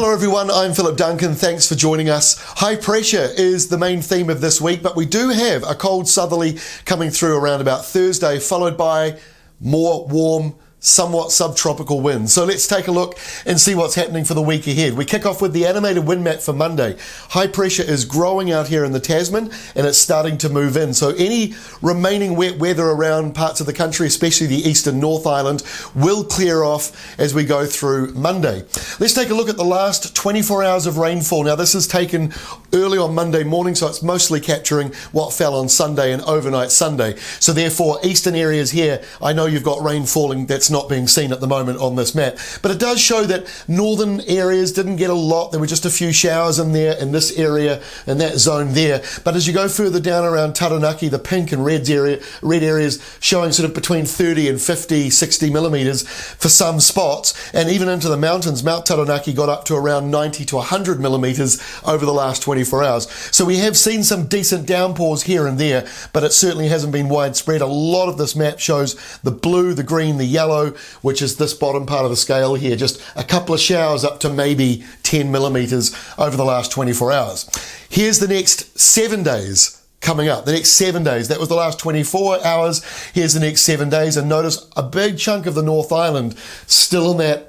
Hello everyone, I'm Philip Duncan. Thanks for joining us. High pressure is the main theme of this week, but we do have a cold southerly coming through around about Thursday, followed by more warm, somewhat subtropical winds. So let's take a look and see what's happening for the week ahead. We kick off with the animated wind map for Monday. High pressure is growing out here in the Tasman and it's starting to move in. So any remaining wet weather around parts of the country, especially the eastern North Island, will clear off as we go through Monday. Let's take a look at the last 24 hours of rainfall. Now this is taken early on Monday morning, so it's mostly capturing what fell on Sunday and overnight Sunday. So therefore, eastern areas here, I know you've got rain falling that's not being seen at the moment on this map, but it does show that northern areas didn't get a lot. There were just a few showers in there in this area and that zone there. But as you go further down around Taranaki, the pink and red areas showing sort of between 30 and 50, 60 millimeters for some spots, and even into the mountains. Mount Taranaki got up to around 90 to 100 millimeters over the last 24 hours. So we have seen some decent downpours here and there, but it certainly hasn't been widespread. A lot of this map shows the blue, the green, the yellow, which is this bottom part of the scale here. Just a couple of showers up to maybe 10 millimeters over the last 24 hours. Here's the next 7 days coming up. The next 7 days. That was the last 24 hours. Here's the next 7 days. And notice a big chunk of the North Island still in that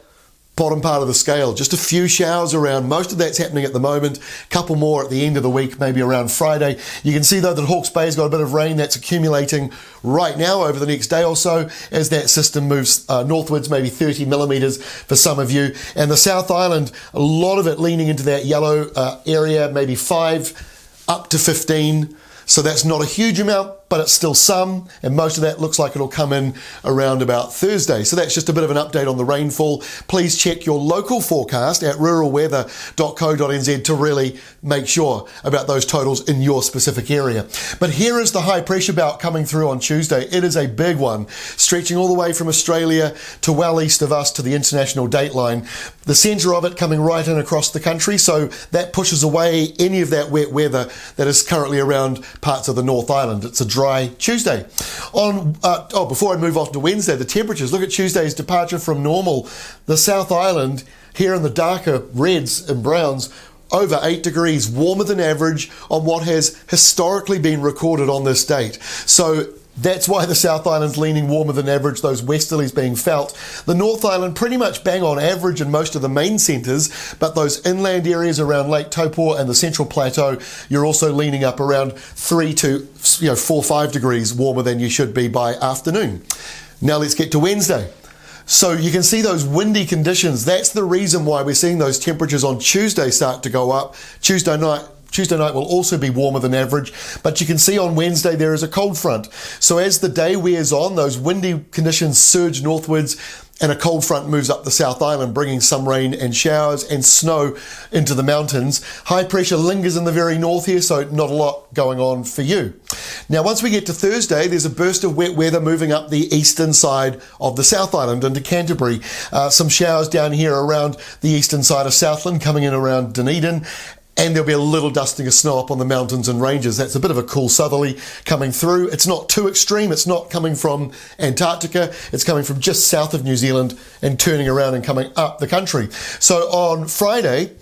bottom part of the scale. Just a few showers around. Most of that's happening at the moment. A couple more at the end of the week, maybe around Friday. You can see though that Hawke's Bay's got a bit of rain that's accumulating right now over the next day or so as that system moves northwards, maybe 30 millimeters for some of you. And the South Island, a lot of it leaning into that yellow area, maybe 5 up to 15. So that's not a huge amount, but it's still some, and most of that looks like it'll come in around about Thursday. So that's just a bit of an update on the rainfall. Please check your local forecast at ruralweather.co.nz to really make sure about those totals in your specific area. But here is the high pressure belt coming through on Tuesday. It is a big one, stretching all the way from Australia to well east of us to the international date line. The centre of it coming right in across the country, so that pushes away any of that wet weather that is currently around parts of the North Island. It's a dry Tuesday. Before I move off to Wednesday, the temperatures. Look at Tuesday's departure from normal. The South Island, here in the darker reds and browns, over 8 degrees warmer than average on what has historically been recorded on this date. So that's why the South Island's leaning warmer than average, those westerlies being felt. The North Island pretty much bang on average in most of the main centres, but those inland areas around Lake Taupo and the Central Plateau, you're also leaning up around 3 to 4 5 degrees warmer than you should be by afternoon. Now let's get to Wednesday. So you can see those windy conditions. That's the reason why we're seeing those temperatures on Tuesday start to go up. Tuesday night will also be warmer than average, but you can see on Wednesday there is a cold front. So as the day wears on, those windy conditions surge northwards and a cold front moves up the South Island, bringing some rain and showers and snow into the mountains. High pressure lingers in the very north here, so not a lot going on for you. Now, once we get to Thursday, there's a burst of wet weather moving up the eastern side of the South Island into Canterbury. Some showers down here around the eastern side of Southland, coming in around Dunedin. And there'll be a little dusting of snow up on the mountains and ranges. That's a bit of a cool southerly coming through. It's not too extreme. It's not coming from Antarctica. It's coming from just south of New Zealand and turning around and coming up the country. So on Friday,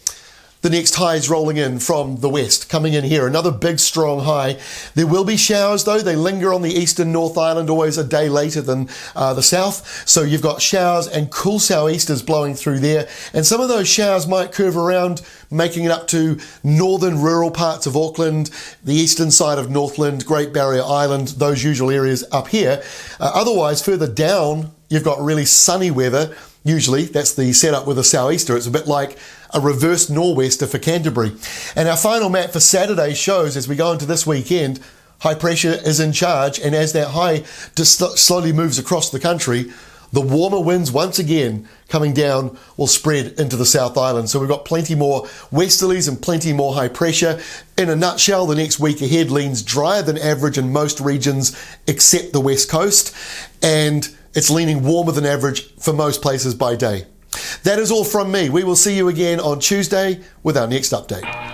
the next high is rolling in from the west, coming in here. Another big, strong high. There will be showers, though. They linger on the eastern North Island, always a day later than the south. So you've got showers and cool sou'easters blowing through there. And some of those showers might curve around, making it up to northern rural parts of Auckland, the eastern side of Northland, Great Barrier Island, those usual areas up here. Otherwise, further down, you've got really sunny weather. Usually, that's the setup with a sou'easter. It's a bit like a reverse nor'wester for Canterbury. And our final map for Saturday shows, as we go into this weekend, high pressure is in charge, and as that high just slowly moves across the country, the warmer winds once again coming down will spread into the South Island. So we've got plenty more westerlies and plenty more high pressure. In a nutshell, the next week ahead leans drier than average in most regions except the west coast, and it's leaning warmer than average for most places by day. That is all from me. We will see you again on Tuesday with our next update.